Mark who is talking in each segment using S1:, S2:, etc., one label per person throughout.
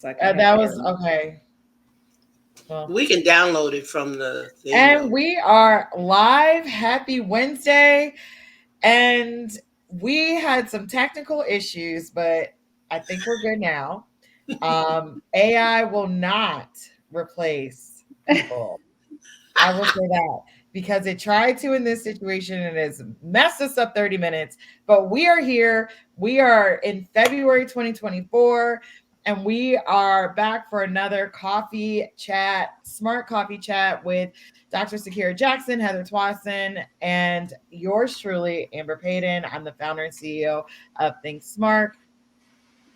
S1: like I have
S2: That
S1: here.
S2: was okay. Well,
S3: We can download it from the thing
S2: and
S3: though.
S2: we are live. Happy Wednesday. And we had some technical issues, but I think we're good now. AI will not replace people. I will say that because it tried to in this situation and has messed us up 30 minutes. But we are here. We are in February 2024, and we are back for another coffee chat, smart coffee chat with Dr. Sakira Jackson, Heather Tuason, and yours truly, Amber Payden. I'm the founder and CEO of Think Smart.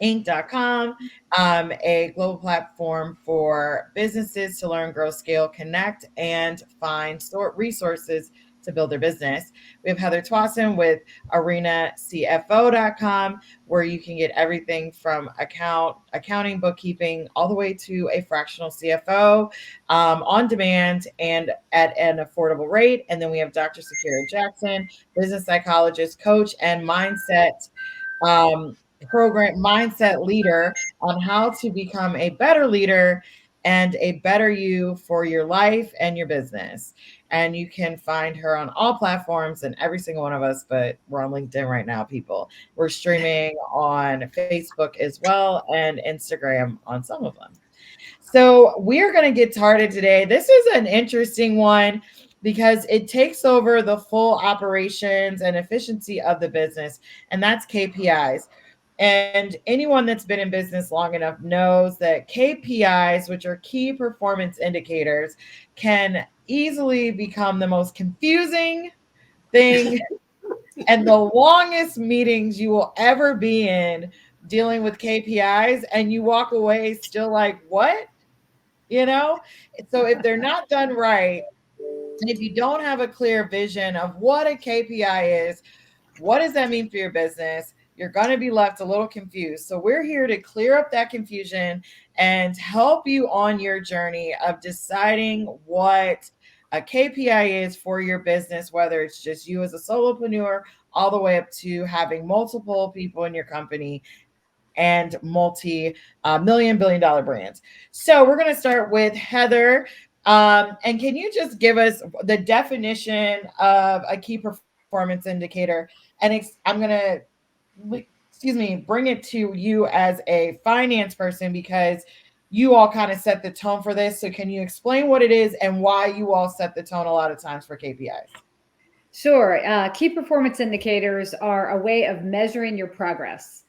S2: Inc.com, a global platform for businesses to learn, grow, scale, connect, and find sort resources to build their business. We have Heather Tuason with arenacfo.com, where you can get everything from accounting, bookkeeping, all the way to a fractional CFO on demand and at an affordable rate. And then we have Dr. Sakira Jackson, business psychologist, coach, and um, program mindset leader on how to become a better leader and a better you for your life and your business. And you can find her on all platforms and every single one of us, but we're on LinkedIn right now, people. We're streaming on Facebook as well and Instagram on some of them. So we're going to get started today. This is an interesting one because it takes over the full operations and efficiency of the business, and that's KPIs. And anyone that's been in business long enough knows that KPIs, which are key performance indicators, can easily become the most confusing thing and the longest meetings you will ever be in dealing with KPIs. And you walk away still like, what? You know? So if they're not done right, and if you don't have a clear vision of what a KPI is, what does that mean for your business? You're going to be left a little confused. So, we're here to clear up that confusion and help you on your journey of deciding what a KPI is for your business, whether it's just you as a solopreneur, all the way up to having multiple people in your company and multi million, $1 billion brands. So, we're going to start with Heather. And can you just give us the definition of a key performance indicator? And I'm going excuse me, bring it to you as a finance person because you all kind of set the tone for this. So, can you explain what it is and why you all set the tone a lot of times for KPIs?
S1: Sure. Key performance indicators are a way of measuring your progress.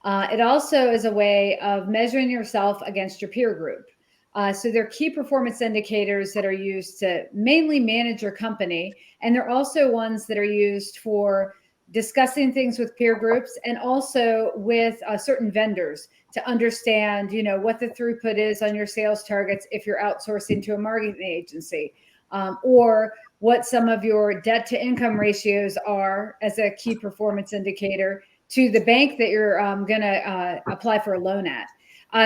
S1: It also is a way of measuring yourself against your peer group. So they're key performance indicators that are used to mainly manage your company, and they're also ones that are used for discussing things with peer groups and also with certain vendors to understand, what the throughput is on your sales targets if you're outsourcing to a marketing agency, or what some of your debt to income ratios are as a key performance indicator to the bank that you're going to apply for a loan at.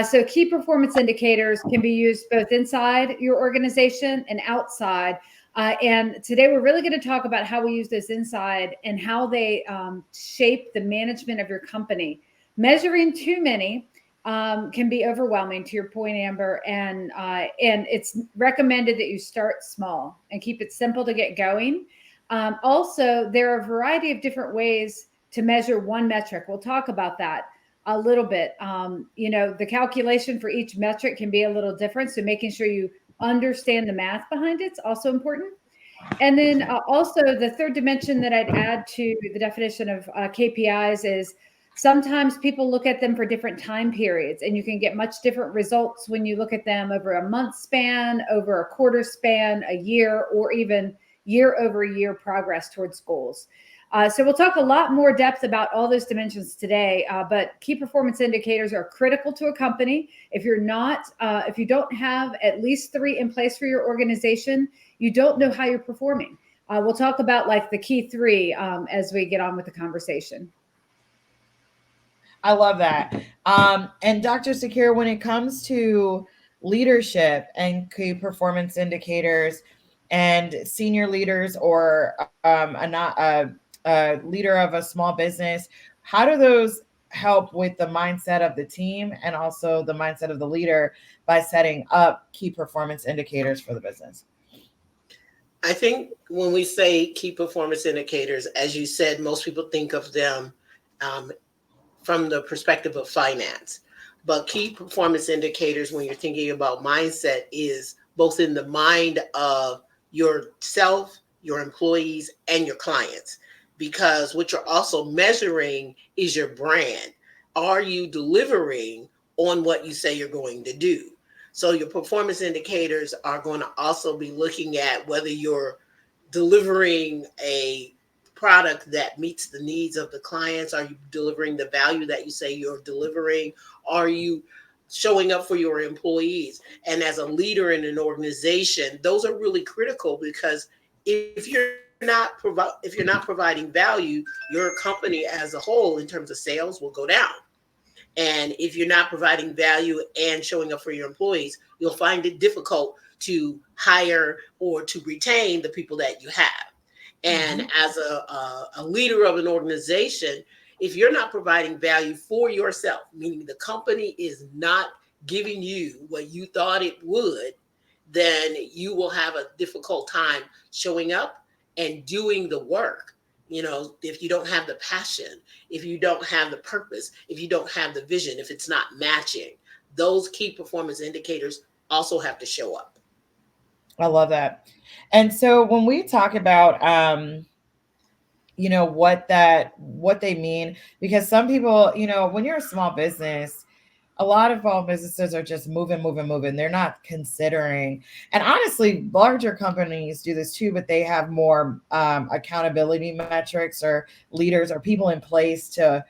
S1: So key performance indicators can be used both inside your organization and outside. And today we're really going to talk about how we use those inside and how they shape the management of your company. Measuring too many can be overwhelming, to your point, Amber, and it's recommended that you start small and keep it simple to get going. Also, there are a variety of different ways to measure one metric. We'll talk about that a little bit. The calculation for each metric can be a little different, so making sure you understand the math behind it's also important. And then also the third dimension that I'd add to the definition of KPIs is sometimes people look at them for different time periods, and you can get much different results when you look at them over a month span, over a quarter span, a year, or even year over year progress towards goals. So we'll talk a lot more depth about all those dimensions today, but key performance indicators are critical to a company. If you don't have at least 3 in place for your organization, you don't know how you're performing. We'll talk about like the key 3 as we get on with the conversation.
S2: I love that. And Dr. Sakir, when it comes to leadership and key performance indicators and senior leaders or a leader of a small business, how do those help with the mindset of the team and also the mindset of the leader by setting up key performance indicators for the business?
S3: I think when we say key performance indicators, as you said, most people think of them um, from the perspective of finance. But key performance indicators, when you're thinking about mindset, is both in the mind of yourself, your employees, and your clients. Because what you're also measuring is your brand. Are you delivering on what you say you're going to do? So your performance indicators are going to also be looking at whether you're delivering a product that meets the needs of the clients. Are you delivering the value that you say you're delivering? Are you showing up for your employees? And as a leader in an organization, those are really critical, because if you're not providing value, your company as a whole in terms of sales will go down. And if you're not providing value and showing up for your employees, you'll find it difficult to hire or to retain the people that you have. And as a leader of an organization, if you're not providing value for yourself, meaning the company is not giving you what you thought it would, then you will have a difficult time showing up and doing the work. You know, if you don't have the passion, if you don't have the purpose, if you don't have the vision, if it's not matching, those key performance indicators also have to show up.
S2: I love that. And so when we talk about what they mean, because some people, when you're a small business, a lot of small businesses are just moving. They're not considering, and honestly, larger companies do this too, but they have more accountability metrics or leaders or people in place to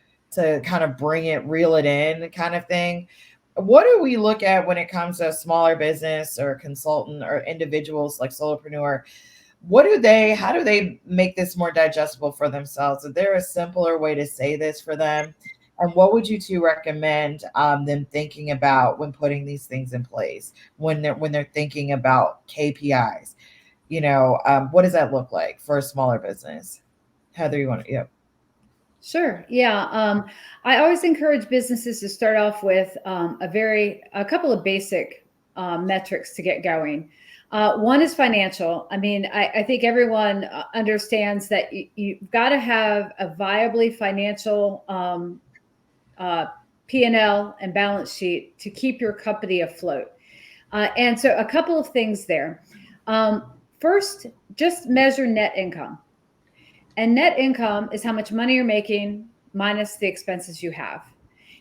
S2: kind of reel it in kind of thing. What do we look at when it comes to a smaller business or consultant or individuals like solopreneur? How do they make this more digestible for themselves? Is there a simpler way to say this for them? And what would you two recommend them thinking about when putting these things in place, when they're thinking about KPIs? What does that look like for a smaller business? Heather, you want to? Yep.
S1: Sure. Yeah. I always encourage businesses to start off with a couple of basic metrics to get going. One is financial. I mean, I think everyone understands that you've got to have a viably financial P&L and balance sheet to keep your company afloat. And so a couple of things there. First, just measure net income. And net income is how much money you're making minus the expenses you have.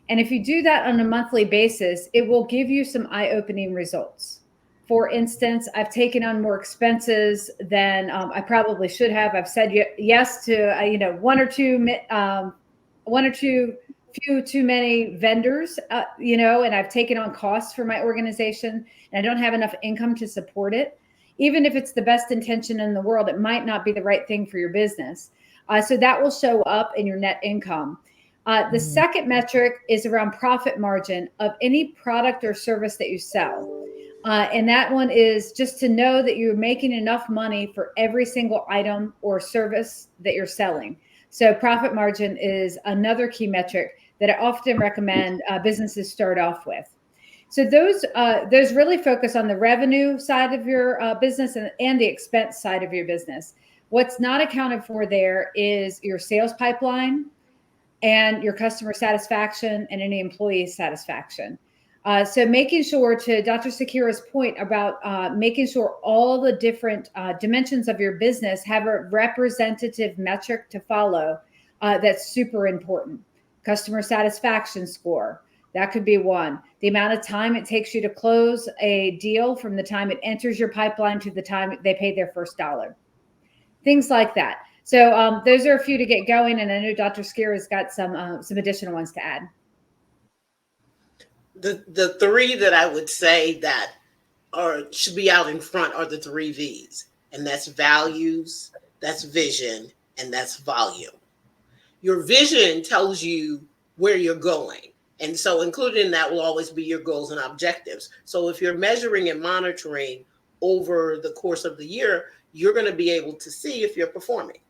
S1: And if you do that on a monthly basis, it will give you some eye-opening results. For instance, I've taken on more expenses than I probably should have. I've said yes to one or two few too many vendors, and I've taken on costs for my organization, and I don't have enough income to support it. Even if it's the best intention in the world, it might not be the right thing for your business. So that will show up in your net income. The second metric is around profit margin of any product or service that you sell. And that one is just to know that you're making enough money for every single item or service that you're selling. So profit margin is another key metric that I often recommend businesses start off with. So those really focus on the revenue side of your business and the expense side of your business. What's not accounted for there is your sales pipeline and your customer satisfaction and any employee satisfaction. So making sure, to Dr. Sakira's point about making sure all the different dimensions of your business have a representative metric to follow, that's super important. Customer satisfaction score. That could be one. The amount of time it takes you to close a deal from the time it enters your pipeline to the time they pay their first dollar. Things like that. So those are a few to get going, and I know Dr. Sakira's got some additional ones to add.
S3: The three that I would say that should be out in front are the three V's, and that's values, that's vision, and that's volume. Your vision tells you where you're going. And so included in that will always be your goals and objectives. So if you're measuring and monitoring over the course of the year, you're going to be able to see if you're performing.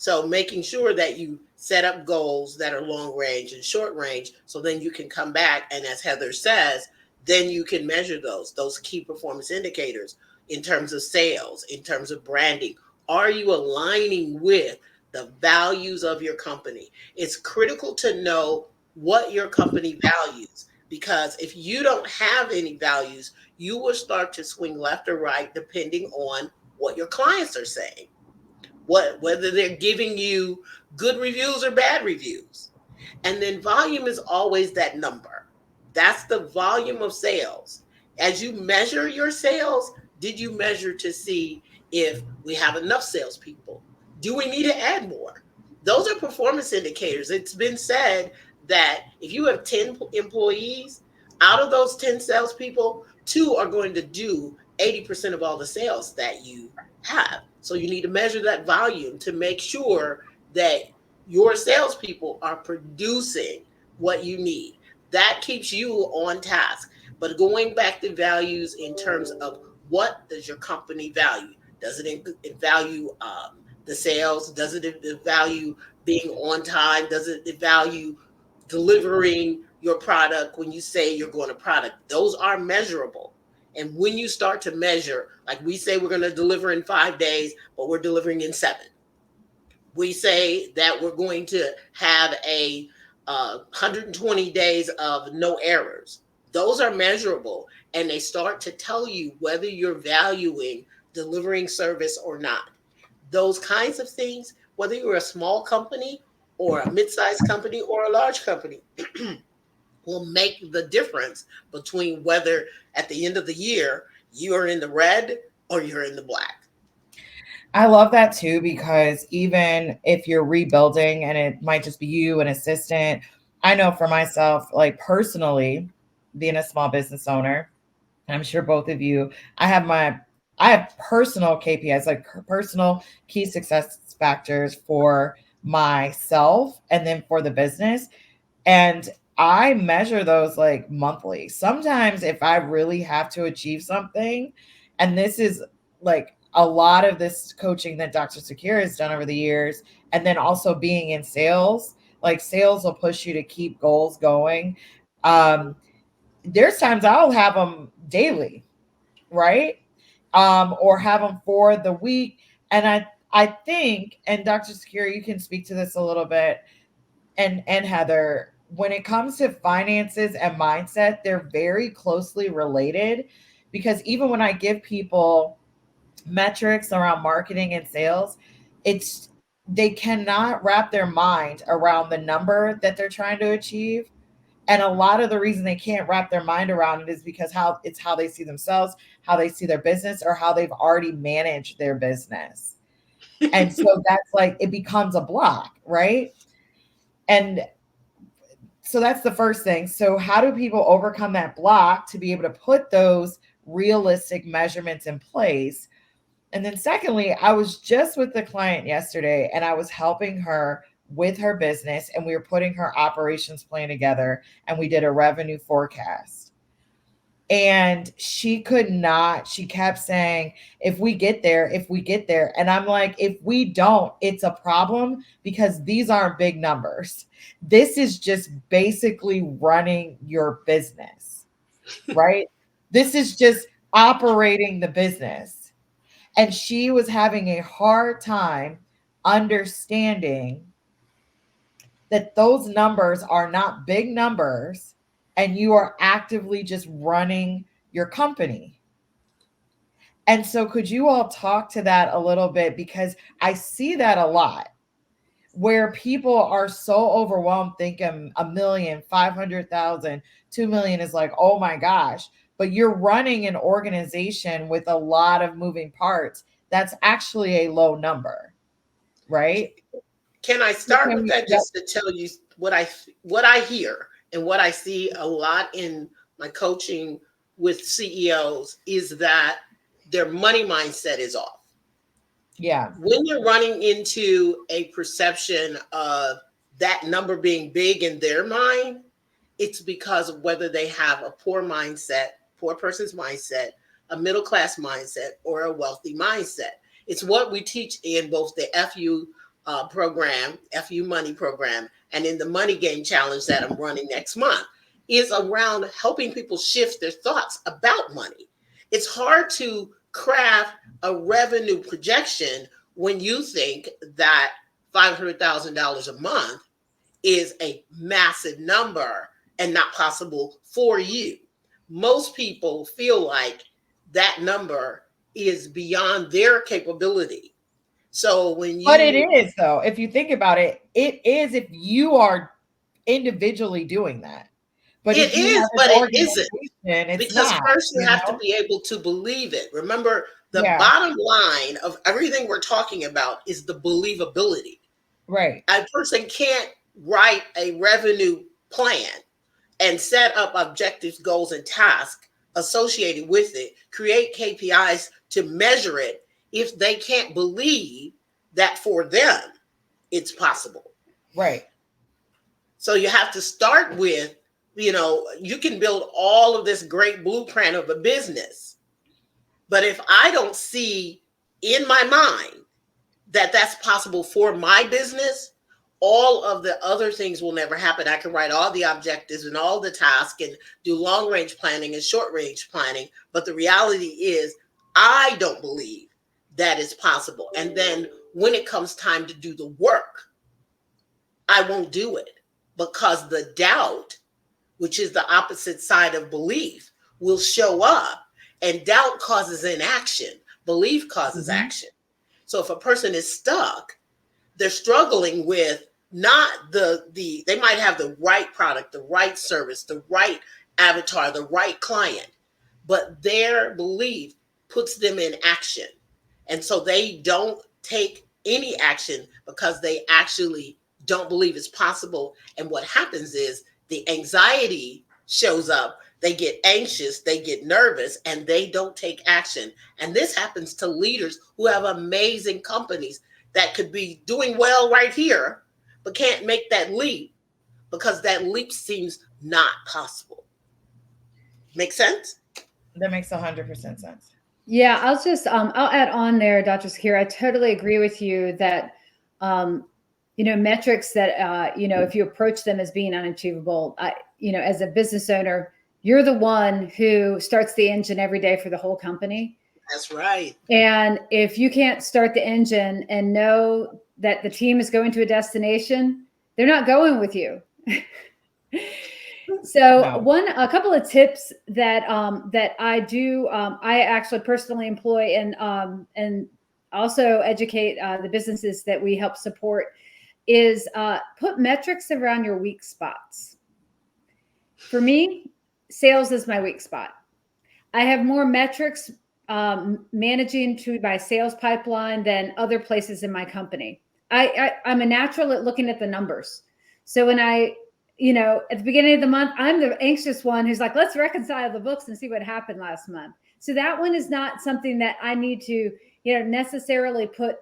S3: So making sure that you set up goals that are long range and short range, so then you can come back and, as Heather says, then you can measure those key performance indicators in terms of sales, in terms of branding. Are you aligning with the values of your company? It's critical to know what your company values, because if you don't have any values, you will start to swing left or right depending on what your clients are saying, whether they're giving you good reviews or bad reviews. And then volume is always that number. That's the volume of sales. As you measure your sales, did you measure to see if we have enough salespeople? Do we need to add more? Those are performance indicators. It's been said that if you have 10 employees, out of those 10 salespeople, 2 are going to do 80% of all the sales that you have. So you need to measure that volume to make sure that your salespeople are producing what you need. That keeps you on task. But going back to values in terms of what does your company value? Does it value the sales? Does it value being on time? Does it value delivering your product when you say you're going to product? Those are measurable. And when you start to measure, like we say we're going to deliver in 5 days, but we're delivering in 7. We say that we're going to have a 120 days of no errors. Those are measurable, and they start to tell you whether you're valuing delivering service or not. Those kinds of things, whether you're a small company or a mid-sized company or a large company, will make the difference between whether at the end of the year you are in the red or you're in the black.
S2: I love that too, because even if you're rebuilding and it might just be you, an assistant, I know for myself, like personally, being a small business owner, I'm sure both of you, I have personal KPIs, like personal key success factors for myself and then for the business. And I measure those like monthly. Sometimes if I really have to achieve something, and this is like a lot of this coaching that Dr. Sakira has done over the years, and then also being in sales, like sales will push you to keep goals going. There's times I'll have them daily, right? Or have them for the week. And I think, and Dr. Sakira, you can speak to this a little bit, and Heather, when it comes to finances and mindset, they're very closely related, because even when I give people metrics around marketing and sales, it's they cannot wrap their mind around the number that they're trying to achieve. And a lot of the reason they can't wrap their mind around it is because how they see themselves, how they see their business, or how they've already managed their business. And so that's like it becomes a block, right? And so that's the first thing. So how do people overcome that block to be able to put those realistic measurements in place? And then secondly, I was just with the client yesterday and I was helping her with her business, and we were putting her operations plan together, and we did a revenue forecast. And she kept saying, if we get there, if we get there. And I'm like, if we don't, it's a problem, because these aren't big numbers. This is just basically running your business, right? This is just operating the business. And she was having a hard time understanding that those numbers are not big numbers, and you are actively just running your company. And so could you all talk to that a little bit? Because I see that a lot, where people are so overwhelmed thinking 1,000,000, 500,000, 2,000,000 is like, oh my gosh, but you're running an organization with a lot of moving parts. That's actually a low number, right?
S3: Can I start with that just to tell you what I hear and what I see a lot in my coaching with CEOs is that their money mindset is off.
S2: Yeah.
S3: When you're running into a perception of that number being big in their mind, it's because of whether they have a poor mindset, poor person's mindset, a middle class mindset, or a wealthy mindset. It's what we teach in both the FU program, FU Money program, and in the Money Game Challenge that I'm running next month, is around helping people shift their thoughts about money. It's hard to craft a revenue projection when you think that $500,000 a month is a massive number and not possible for you. Most people feel like that number is beyond their capability. So when
S2: But it
S3: you,
S2: is, though, if you think about it, it is if you are individually doing that. But
S3: it
S2: if you have
S3: is,
S2: an
S3: but it isn't.
S2: organization, it's
S3: Because
S2: not,
S3: first you
S2: you
S3: have to
S2: know?
S3: be able to believe it. Remember, the
S2: Yeah,
S3: bottom line of everything we're talking about is the believability.
S2: right.
S3: A person can't write a revenue plan and set up objectives, goals, and tasks associated with it, create KPIs to measure it if they can't believe that for them it's possible.
S2: Right.
S3: So you have to start with, you can build all of this great blueprint of a business. But if I don't see in my mind that that's possible for my business, all of the other things will never happen. I can write all the objectives and all the tasks and do long range planning and short range planning. But the reality is, I don't believe that is possible. And then when it comes time to do the work, I won't do it because the doubt, which is the opposite side of belief, will show up. And doubt causes inaction, belief causes
S2: Mhm.
S3: action. So if a person is stuck, they're struggling with not they might have the right product, the right service, the right avatar, the right client, but their belief puts them in action. And so they don't take any action because they actually don't believe it's possible. And what happens is the anxiety shows up. They get anxious, they get nervous, and they don't take action. And this happens to leaders who have amazing companies that could be doing well right here, but can't make that leap because that leap seems not possible. Make sense?
S2: That makes 100% sense.
S1: Yeah, I'll add on there, Dr. Sakira. I totally agree with you that um, metrics that if you approach them as being unachievable, as a business owner, you're the one who starts the engine every day for the whole company.
S3: That's right.
S1: And if you can't start the engine and know that the team is going to a destination, they're not going with you. So
S2: No.
S1: a couple of tips that I do, I actually personally employ and also educate the businesses that we help support is put metrics around your weak spots. For me, sales is my weak spot. I have more metrics managing to my sales pipeline than other places in my company. I'm a natural at looking at the numbers. So when at the beginning of the month, I'm the anxious one who's like, let's reconcile the books and see what happened last month. So that one is not something that I need to, necessarily put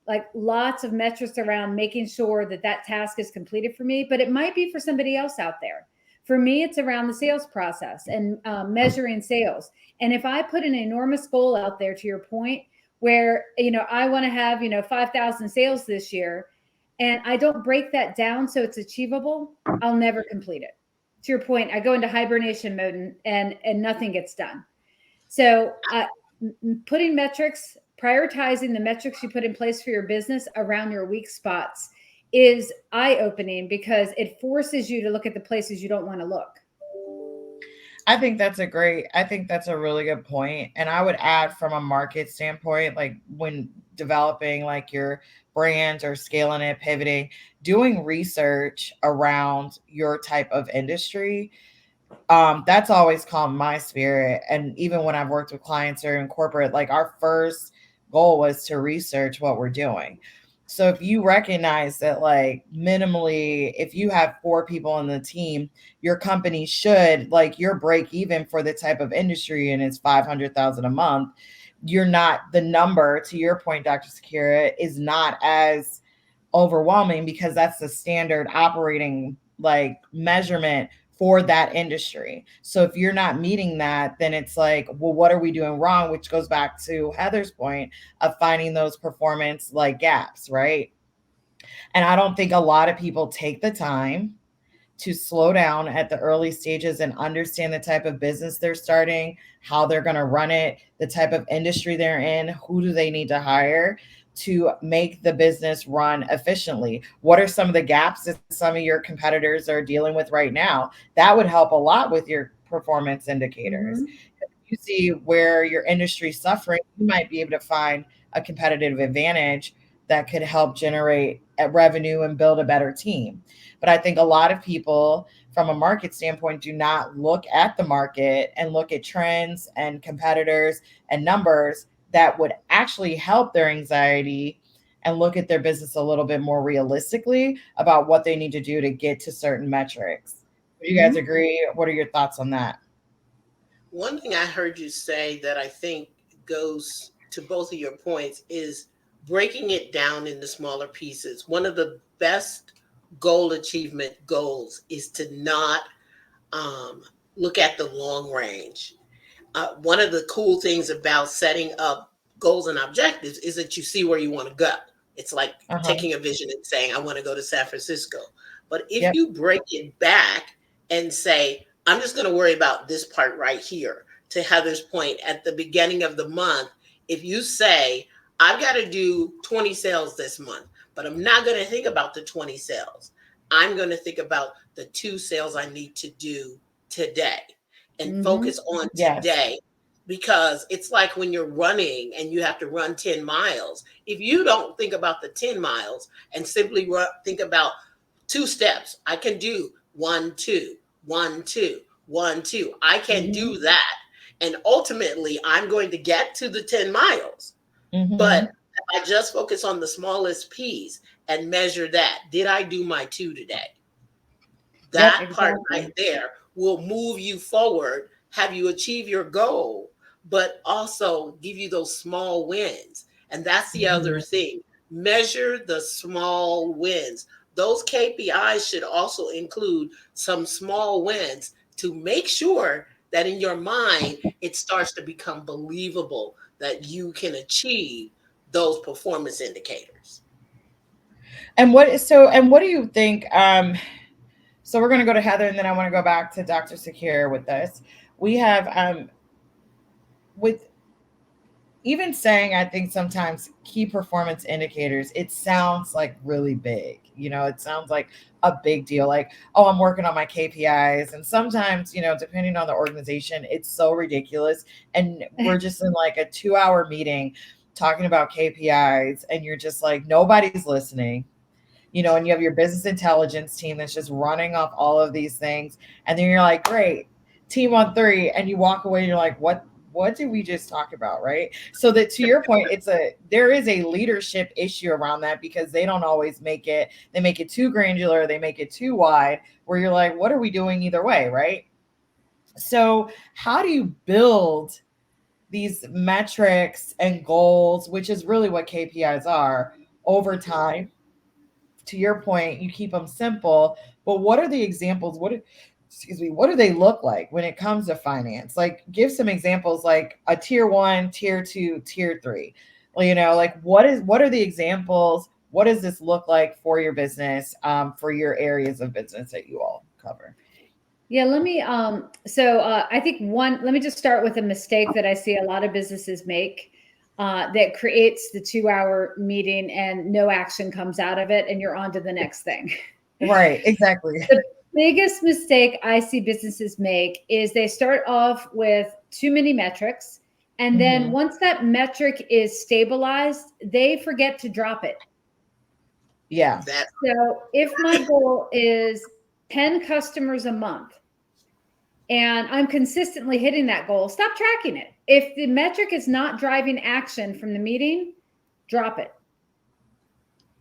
S1: like lots of metrics around making sure that that task is completed for me, but it might be for somebody else out there. For me, it's around the sales process and measuring sales. And if I put an enormous goal out there, to your point, where, I want to have, 5,000 sales this year, and I don't break that down so it's achievable, I'll never complete it. To your point, I go into hibernation mode and nothing gets done. So putting metrics, prioritizing the metrics you put in place for your business around your weak spots is eye-opening because it forces you to look at the places you don't want to look.
S2: I think that's a really good point. And I would add from a market standpoint, like when developing like your brand or scaling it, pivoting, doing research around your type of industry, that's always calmed my spirit. And even when I've worked with clients or in corporate, like our first goal was to research what we're doing. So if you recognize that, like, minimally, if you have 4 people in the team, your company should, like, your break even for the type of industry and it's 500,000 a month, you're not, the number, to your point, Dr. Sakira, is not as overwhelming because that's the standard operating like measurement for that industry. So if you're not meeting that, then it's like, well, what are we doing wrong? Which goes back to Heather's point of finding those performance like gaps, right? And I don't think a lot of people take the time to slow down at the early stages and understand the type of business they're starting, how they're going to run it, the type of industry they're in, who do they need to hire to make the business run efficiently. What are some of the gaps that some of your competitors are dealing with right now? That would help a lot with your performance indicators.
S1: Mhm.
S2: If you see where your industry's suffering, you might be able to find a competitive advantage that could help generate a revenue and build a better team. But I think a lot of people from a market standpoint do not look at the market and look at trends and competitors and numbers that would actually help their anxiety and look at their business a little bit more realistically about what they need to do to get to certain metrics. Do you guys agree? What are your thoughts on that?
S3: One thing I heard you say that I think goes to both of your points is breaking it down into smaller pieces. One of the best goal achievement goals is to not um, look at the long range. One of the cool things about setting up goals and objectives is that you see where you want to go. It's like
S2: Uh-huh.
S3: taking a vision and saying, I want to go to San Francisco. But if
S2: Yep.
S3: you break it back and say, I'm just going to worry about this part right here, to Heather's point, at the beginning of the month, if you say, I've got to do 20 sales this month, but I'm not going to think about the 20 sales. I'm going to think about the 2 sales I need to do today and
S1: Mhm.
S3: focus on
S2: Yes.
S3: today, because it's like when you're running and you have to run 10 miles. If you don't think about the 10 miles and simply think about 2 steps, I can do 1, 2, 1, 2, 1, 2. I can
S1: Mhm.
S3: do that. And ultimately, I'm going to get to the 10 miles. But
S2: Mm-hmm.
S3: if I just focus on the smallest piece and measure that, did I do my 2 today?
S1: Yep,
S3: That part right
S1: exactly.
S3: there will move you forward, have you achieve your goal, but also give you those small wins. And that's the other
S2: Mm-hmm.
S3: thing. Measure the small wins. Those KPIs should also include some small wins to make sure that in your mind it starts to become believable that you can achieve those performance indicators.
S2: And what do you think? So we're going to go to Heather, and then I want to go back to Dr. Sakir with this. We have with even saying, I think sometimes key performance indicators, it sounds like really big. It sounds like a big deal. Like, oh, I'm working on my KPIs. And sometimes, depending on the organization, it's so ridiculous. And we're just in like a 2-hour meeting talking about KPIs, and you're just like, nobody's listening. And you have your business intelligence team that's just running off all of these things. And then you're like, great, team on 3. And you walk away and you're like, what did we just talk about? Right. So that, to your point, there is a leadership issue around that, because they don't always make it. They make it too granular. They make it too wide, where you're like, what are we doing either way? Right. So how do you build these metrics and goals, which is really what KPIs are, over time? To your point, you keep them simple, but what are the examples? What do they look like when it comes to finance? Like, give some examples, like a tier 1, tier 2, tier 3. Well, like, what are the examples? What does this look like for your business, for your areas of business that you all cover?
S1: Yeah, let me I think let me just start with a mistake that I see a lot of businesses make, that creates the 2-hour meeting and no action comes out of it and you're on to the next thing.
S2: Right, exactly.
S1: The biggest mistake I see businesses make is they start off with too many metrics, and then
S2: Hmm.
S1: once that metric is stabilized, they forget to drop it.
S2: Yeah.
S3: That
S1: So if my goal is 10 customers a month, and I'm consistently hitting that goal, stop tracking it. If the metric is not driving action from the meeting, drop it.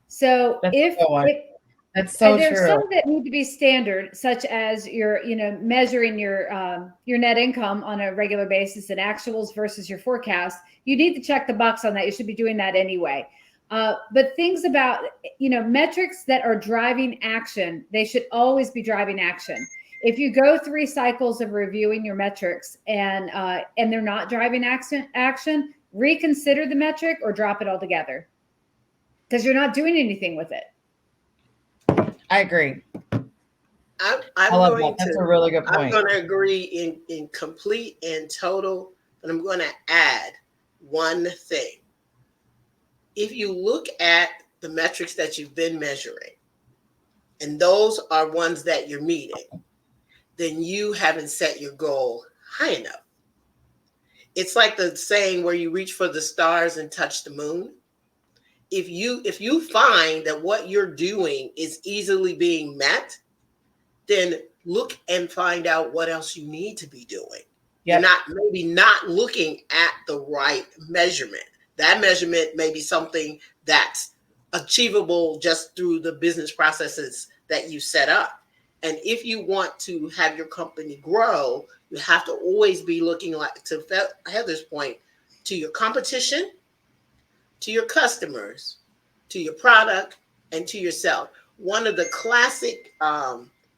S1: So
S2: That's
S1: if
S2: a good one.
S1: it,
S2: That's so
S1: there's some
S2: true.
S1: that need to be standard, such as measuring your net income on a regular basis and actuals versus your forecast. You need to check the box on that. You should be doing that anyway. But things about metrics that are driving action, they should always be driving action. If you go 3 cycles of reviewing your metrics and they're not driving action, reconsider the metric or drop it altogether, because you're not doing anything with it.
S2: I agree.
S3: I'm
S2: I love
S3: going
S2: that. That's
S3: to
S2: a really good
S3: I'm
S2: point.
S3: going to agree in complete and total, but I'm going to add one thing. If you look at the metrics that you've been measuring, and those are ones that you're meeting, then you haven't set your goal high enough. It's like the saying where you reach for the stars and touch the moon. If you find that what you're doing is easily being met, then look and find out what else you need to be doing. You're
S2: Yep.
S3: maybe not looking at the right measurement. That measurement may be something that's achievable just through the business processes that you set up. And if you want to have your company grow, you have to always be looking, like to Heather's point, to your competition, to your customers, to your product, and to yourself. One of the classic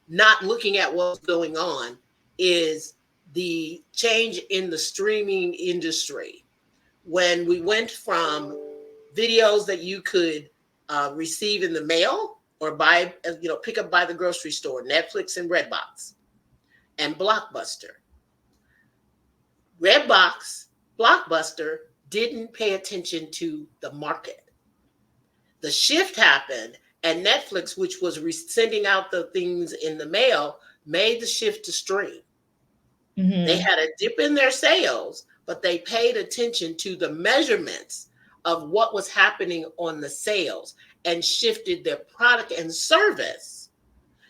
S3: not looking at what's going on is the change in the streaming industry. When we went from videos that you could receive in the mail or buy, pick up by the grocery store, Netflix and Redbox and Blockbuster. Redbox, Blockbuster didn't pay attention to the market. The shift happened, and Netflix, which was sending out the things in the mail, made the shift to stream.
S2: Mm-hmm.
S3: They had a dip in their sales, but they paid attention to the measurements of what was happening on the sales and shifted their product and service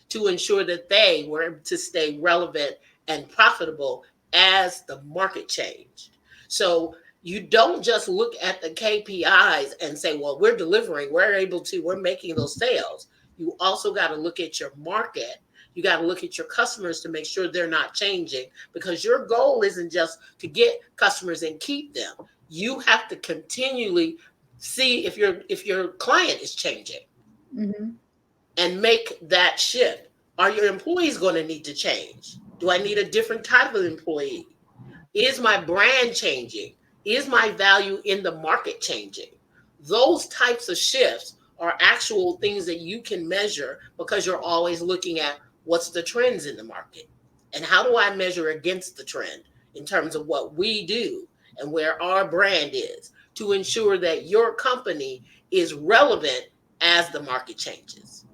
S3: to ensure that they were able to stay relevant and profitable as the market changed. So you don't just look at the KPIs and say, well, we're delivering, we're making those sales. You also got to look at your market. You got to look at your customers to make sure they're not changing, because your goal isn't just to get customers and keep them. You have to continually see if your client is changing. Mm-hmm. And make that shift. Are your employees going to need to change? Do I need a different type of employee? Is my brand changing? Is my value in the market changing? Those types of shifts are actual things that you can measure, because you're always looking at what's the trends in the market and how do I measure against the trend in terms of what we do and where our brand is, to ensure that your company is relevant as the market changes.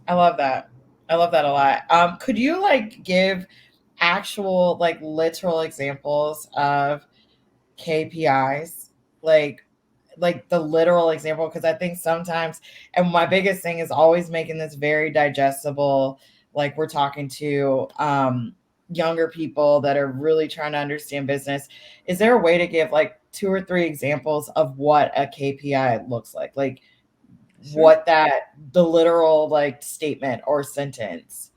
S2: I love that. I love that a lot. Could you give actual literal examples of KPIs? Like the literal example, because I think sometimes, and my biggest thing is always making this very digestible. Like, we're talking to younger people that are really trying to understand business. Is there a way to give 2 or 3 examples of what a KPI looks like? Sure. What the literal statement or sentence?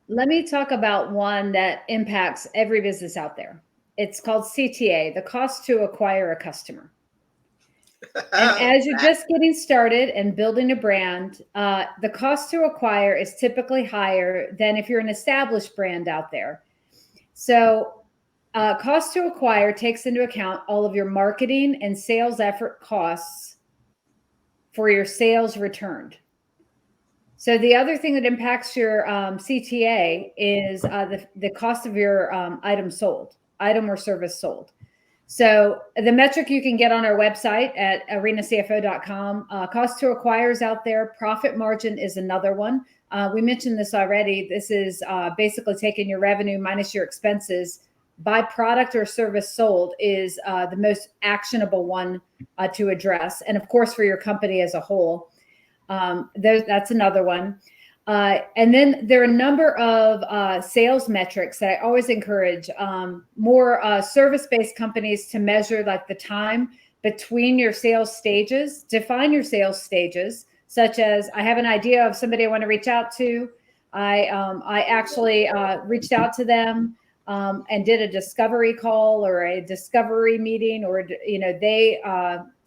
S1: Let me talk about one that impacts every business out there. It's called CTA, the cost to acquire a customer. And as you're just getting started and building a brand, the cost to acquire is typically higher than if you're an established brand out there. So cost to acquire takes into account all of your marketing and sales effort costs for your sales returned. So the other thing that impacts your CTA is the cost of your item or service sold. So the metric you can get on our website at arenacfo.com, cost to acquire is out there. Profit margin is another one. We mentioned this already. This is basically taking your revenue minus your expenses by product or service sold is the most actionable one to address. And of course, for your company as a whole. That's another one. And then there are a number of sales metrics that I always encourage more service-based companies to measure, like the time between your sales stages. Define your sales stages, such as I have an idea of somebody I want to reach out to. I actually reached out to them and did a discovery call or a discovery meeting, or they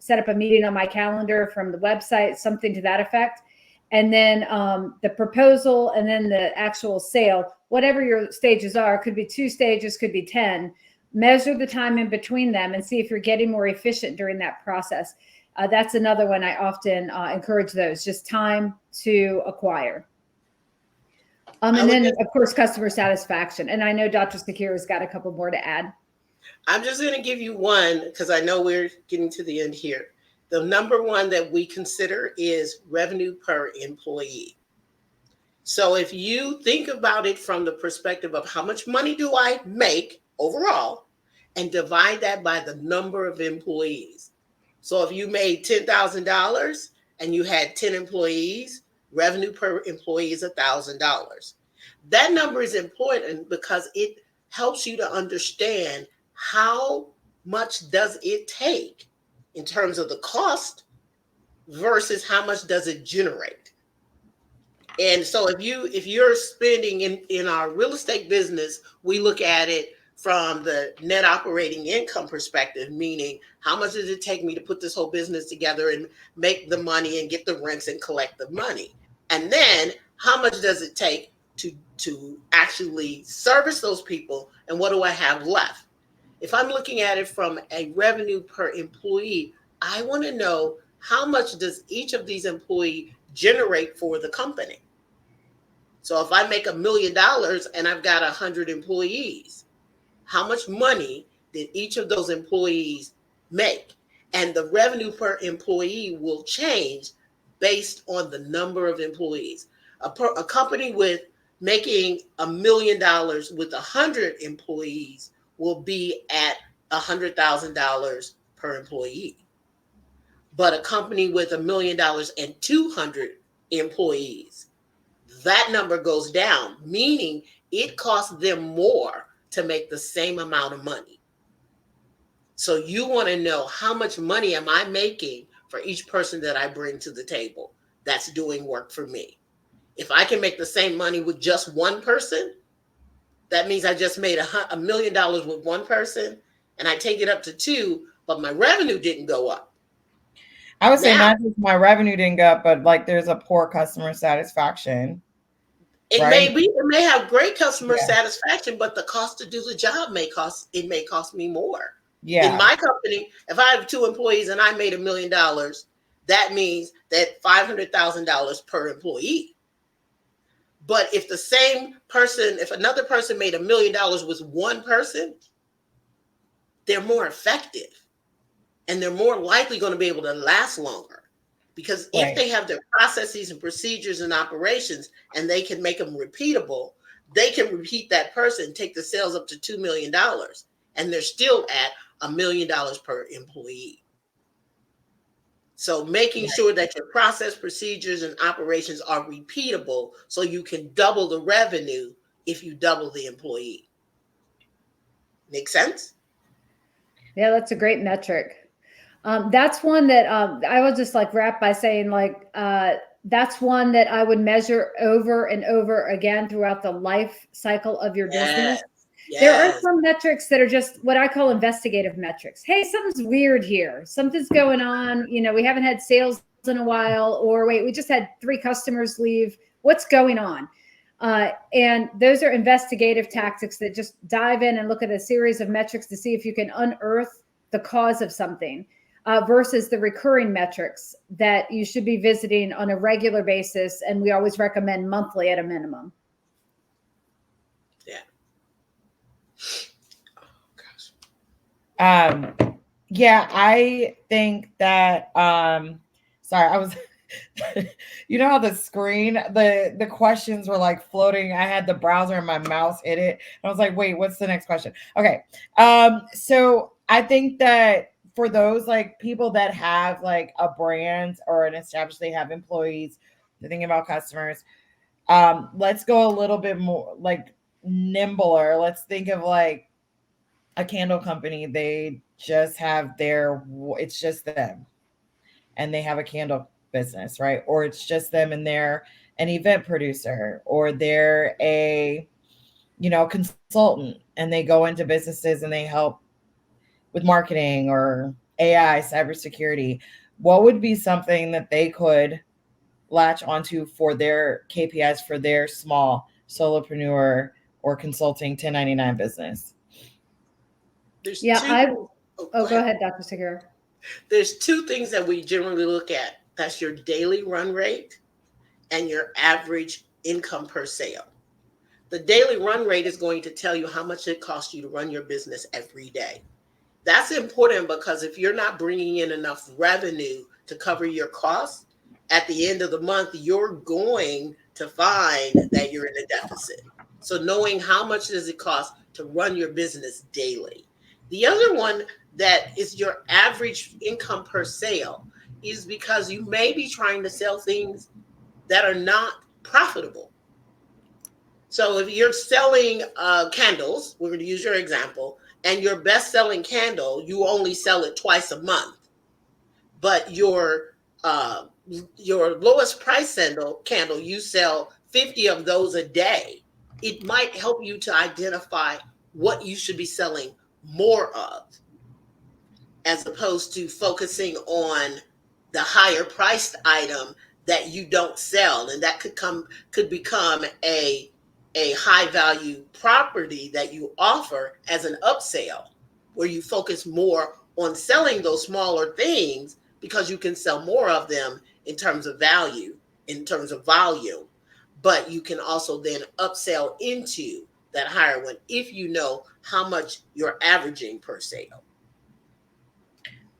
S1: set up a meeting on my calendar from the website, something to that effect. And then the proposal, and then the actual sale, whatever your stages are, could be 2 stages, could be 10. Measure the time in between them and see if you're getting more efficient during that process. That's another one I often encourage those, just time to acquire. And then, of course, customer satisfaction. And I know Dr. Sakira's got a couple more to add.
S3: I'm just going to give you one because I know we're getting to the end here. The number one that we consider is revenue per employee. So if you think about it from the perspective of how much money do I make overall and divide that by the number of employees. So if you made $10,000 and you had 10 employees, revenue per employee is $1,000. That number is important because it helps you to understand how much does it take in terms of the cost versus how much does it generate. And so if you're spending in our real estate business, we look at it from the net operating income perspective, meaning how much does it take me to put this whole business together and make the money and get the rents and collect the money? And then how much does it take to actually service those people, and what do I have left? If I'm looking at it from a revenue per employee, I want to know how much does each of these employees generate for the company. So if I make $1 million and I've got 100 employees, how much money did each of those employees make? And the revenue per employee will change based on the number of employees. A company with making $1 million with 100 employees will be at $100,000 per employee. But a company with $1 million and 200 employees, that number goes down, meaning it costs them more to make the same amount of money. So you want to know how much money am I making for each person that I bring to the table that's doing work for me. If I can make the same money with just one person, that means I just made $1 million with one person, and I take it up to 2, but my revenue didn't go up.
S2: I would say not just my revenue didn't go up, but like there's a poor customer satisfaction.
S3: It may be, it may have great customer satisfaction, but the cost to do the job may cost me more. Yeah. In my company, if I have 2 employees and I made $1 million, that means that $500,000 per employee. But if the same person, if another person made $1 million with one person, they're more effective and they're more likely going to be able to last longer. Because if they have their processes and procedures and operations and they can make them repeatable, they can repeat that person, take the sales up to $2 million, and they're still at $1 million per employee. So making sure that your process, procedures, and operations are repeatable so you can double the revenue if you double the employee. Make sense?
S1: Yeah, that's a great metric. That's one that I will just like wrap by saying that's one that I would measure over and over again throughout the life cycle of your business. Yes. There are some metrics that are just what I call investigative metrics. Hey, something's weird here. Something's going on. You know, we haven't had sales in a while, or wait, we just had 3 customers leave. What's going on? And those are investigative tactics that just dive in and look at a series of metrics to see if you can unearth the cause of something. Versus the recurring metrics that you should be visiting on a regular basis. And we always recommend monthly at a minimum.
S3: Yeah. Oh,
S2: gosh. Yeah, I think that, sorry, I was, you know how the screen, the questions were like floating. I had the browser and my mouse in it. I was like, wait, what's the next question? Okay. So I think that for those like people that have like a brand or an established, they have employees, they're thinking about customers. Let's go a little bit more like nimbler. Let's think of like a candle company. They just have it's just them and they have a candle business, right? Or it's just them and they're an event producer, or they're a, consultant and they go into businesses and they help with marketing or AI, cybersecurity. What would be something that they could latch onto for their KPIs for their small solopreneur or consulting 1099 business?
S3: There's
S1: go ahead, Dr. Sakira.
S3: There's two things that we generally look at. That's your daily run rate and your average income per sale. The daily run rate is going to tell you how much it costs you to run your business every day. That's important because if you're not bringing in enough revenue to cover your costs, at the end of the month, you're going to find that you're in a deficit. So knowing how much does it cost to run your business daily. The other one that is your average income per sale is because you may be trying to sell things that are not profitable. So if you're selling candles, we're going to use your example, and your best selling candle, you only sell it twice a month, but uh, your lowest price candle, you sell 50 of those a day. It might help you to identify what you should be selling more of, as opposed to focusing on the higher priced item that you don't sell, and that could become a high value property that you offer as an upsell, where you focus more on selling those smaller things because you can sell more of them in terms of value, in terms of volume, but you can also then upsell into that higher one if you know how much you're averaging per sale.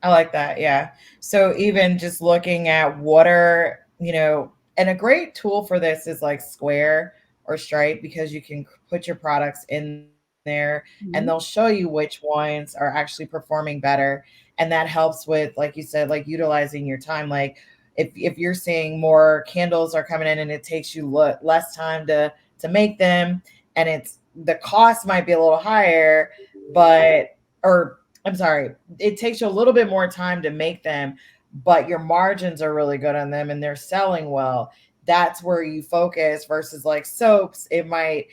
S2: I like that. Yeah. So even just looking at what are, and a great tool for this is like Square or Stripe, because you can put your products in there and they'll show
S1: Mhm.
S2: you which ones are actually performing better. And that helps with, like you said, like utilizing your time. Like if you're seeing more candles are coming in and it takes you less time to make them, and it's the cost might be a little higher, but or I'm sorry, it takes you a little bit more time to make them, but your margins are really good on them and they're selling well. That's where you focus versus like soaps. It might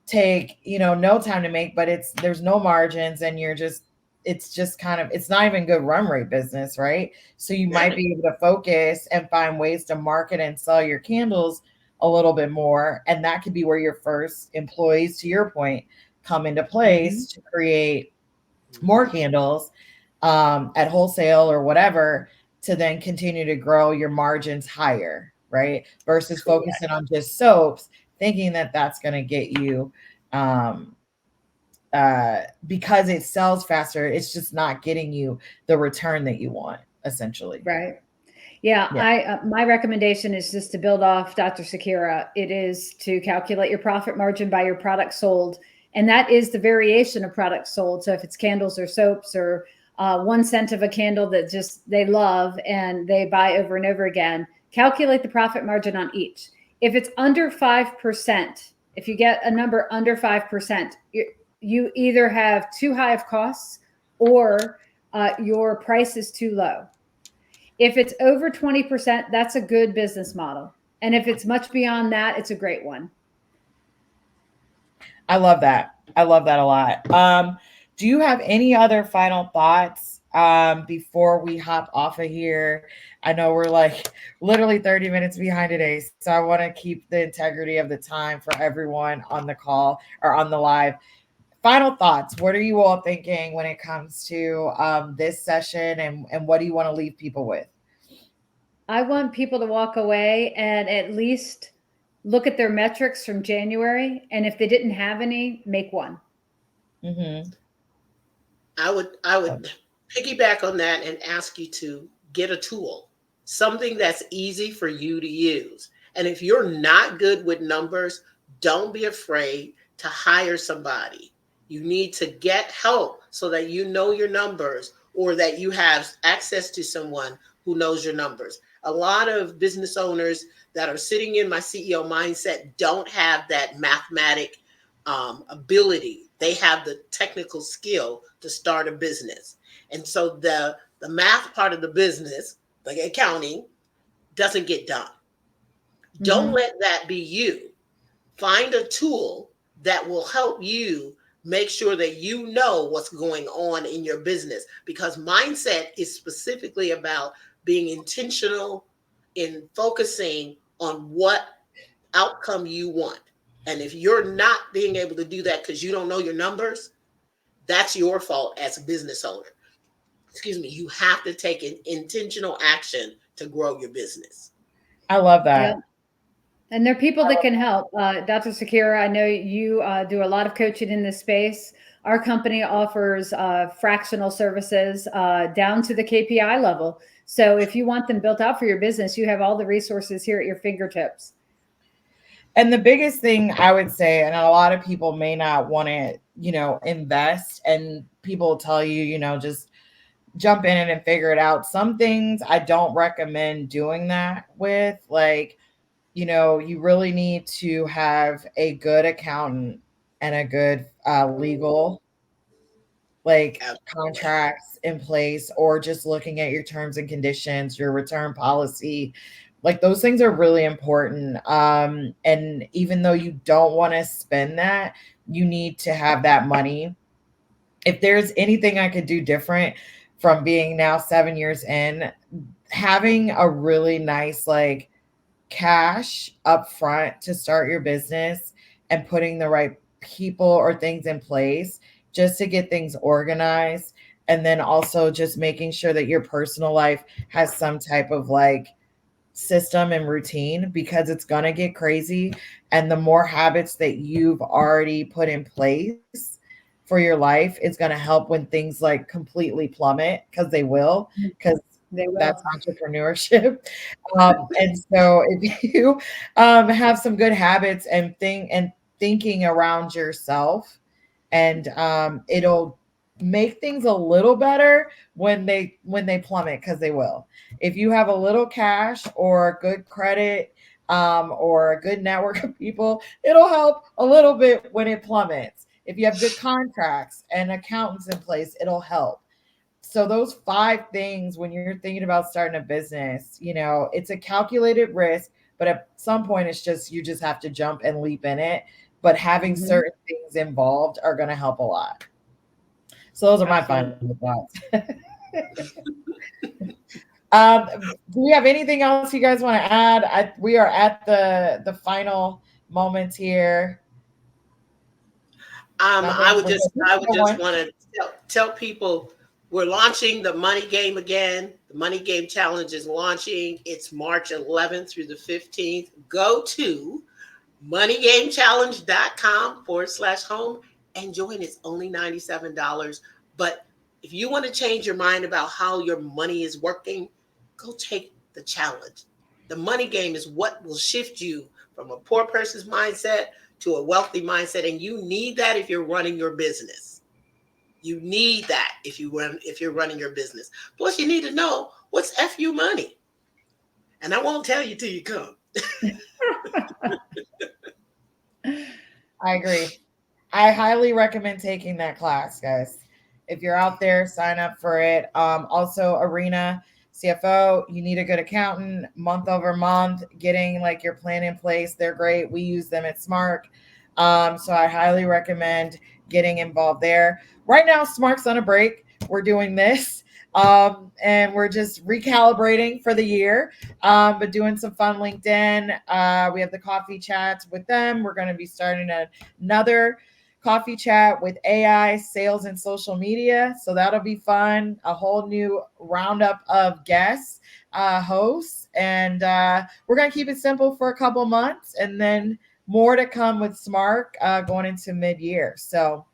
S2: take, no time to make, but there's no margins and it's just kind of, it's not even good run rate business, right? So you might
S3: Right.
S2: be able to focus and find ways to market and sell your candles a little bit more. And that could be where your first employees, to your point, come into
S1: Mhm.
S2: place to create more candles at wholesale or whatever, to then continue to grow your margins higher, right? Versus
S3: Correct.
S2: focusing on just soaps, thinking that that's going to get you, um, because it sells faster, it's just not getting you the return that you want, essentially.
S1: Right. Yeah,
S2: Yeah.
S1: I my recommendation is just to build off Dr. Sakira. It is to calculate your profit margin by your product sold, and that is the variation of products sold. So if it's candles or soaps or 1 cent of a candle that just they love and they buy over and over again, calculate the profit margin on each. If it's under 5%, if you get a number under 5%, you either have too high of costs or your price is too low. If it's over 20%, that's a good business model. And if it's much beyond that, it's a great one.
S2: I love that. I love that a lot. Do you have any other final thoughts before we hop off of here? I know we're like literally 30 minutes behind today, so I want to keep the integrity of the time for everyone on the call or on the live. Final thoughts. What are you all thinking when it comes to this session, and what do you want to leave people with?
S1: I want people to walk away and at least look at their metrics from January. And if they didn't have any, make one.
S2: Mm-hmm.
S3: I would piggyback on that and ask you to get a tool, something that's easy for you to use. And if you're not good with numbers, don't be afraid to hire somebody. You need to get help so that you know your numbers, or that you have access to someone who knows your numbers. A lot of business owners that are sitting in my CEO mindset don't have that mathematic ability. They have the technical skill to start a business. And so the math part of the business, like accounting, doesn't get done. Don't
S1: Mm-hmm.
S3: let that be you. Find a tool that will help you make sure that you know what's going on in your business, because mindset is specifically about being intentional in focusing on what outcome you want. And if you're not being able to do that because you don't know your numbers, that's your fault as a business owner. you have to take an intentional action to grow your business.
S2: I love that.
S1: Yeah. And there are people that can help. Dr. Sakira, I know you do a lot of coaching in this space. Our company offers fractional services down to the KPI level. So if you want them built out for your business, you have all the resources here at your fingertips.
S2: And the biggest thing I would say, and a lot of people may not want to, invest, and people tell you, just jump in it and figure it out. Some things I don't recommend doing that with. Like, you really need to have a good accountant and a good legal contracts in place, or just looking at your terms and conditions, your return policy. Like, those things are really important. And even though you don't want to spend that, you need to have that money. If there's anything I could do different from being now 7 years in, having a really nice cash up front to start your business and putting the right people or things in place just to get things organized. And then also just making sure that your personal life has some type of system and routine, because it's going to get crazy. And the more habits that you've already put in place for your life is going to help when things completely plummet, because they will, because that's entrepreneurship. And so if you have some good habits and thinking around yourself, and it'll make things a little better when they plummet, because they will. If you have a little cash or good credit, or a good network of people, it'll help a little bit when it plummets. If you have good contracts and accountants in place, it'll help. So those 5 things, when you're thinking about starting a business, it's a calculated risk, but at some point you just have to jump and leap in it. But having certain things involved are going to help a lot. So those are my final thoughts. Do we have anything else you guys want to add? We are at the final moments here.
S3: I would just want to tell people we're launching the Money Game again. The Money Game Challenge is launching. It's March 11th through the 15th. Go to moneygamechallenge.com/home and join. It's only $97. But if you want to change your mind about how your money is working, go take the challenge. The money game is what will shift you from a poor person's mindset to a wealthy mindset. And you need that if you're running your business. You need that if you're running your business. Plus, you need to know what's FU money. And I won't tell you till you come.
S2: I agree. I highly recommend taking that class, guys. If you're out there, sign up for it. Also, Arena CFO, you need a good accountant, month over month, getting your plan in place. They're great. We use them at SMARK. So I highly recommend getting involved there. Right now, SMARK's on a break. We're doing this. And we're just recalibrating for the year, but doing some fun LinkedIn. We have the coffee chats with them. We're going to be starting another coffee chat with AI, sales, and social media. So that'll be fun. A whole new roundup of guests, hosts, and we're going to keep it simple for a couple months, and then more to come with SMARK going into mid-year. So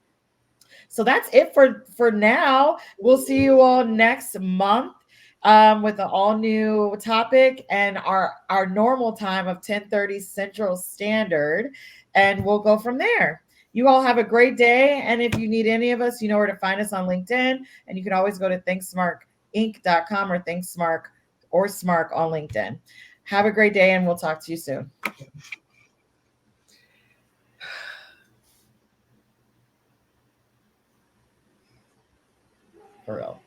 S2: that's it for now. We'll see you all next month with an all new topic and our normal time of 10:30 Central Standard, and we'll go from there. You all have a great day. And if you need any of us, you know where to find us on LinkedIn, and you can always go to thinksmarkinc.com or thinksmark or SMARK on LinkedIn. Have a great day, and we'll talk to you soon. For real.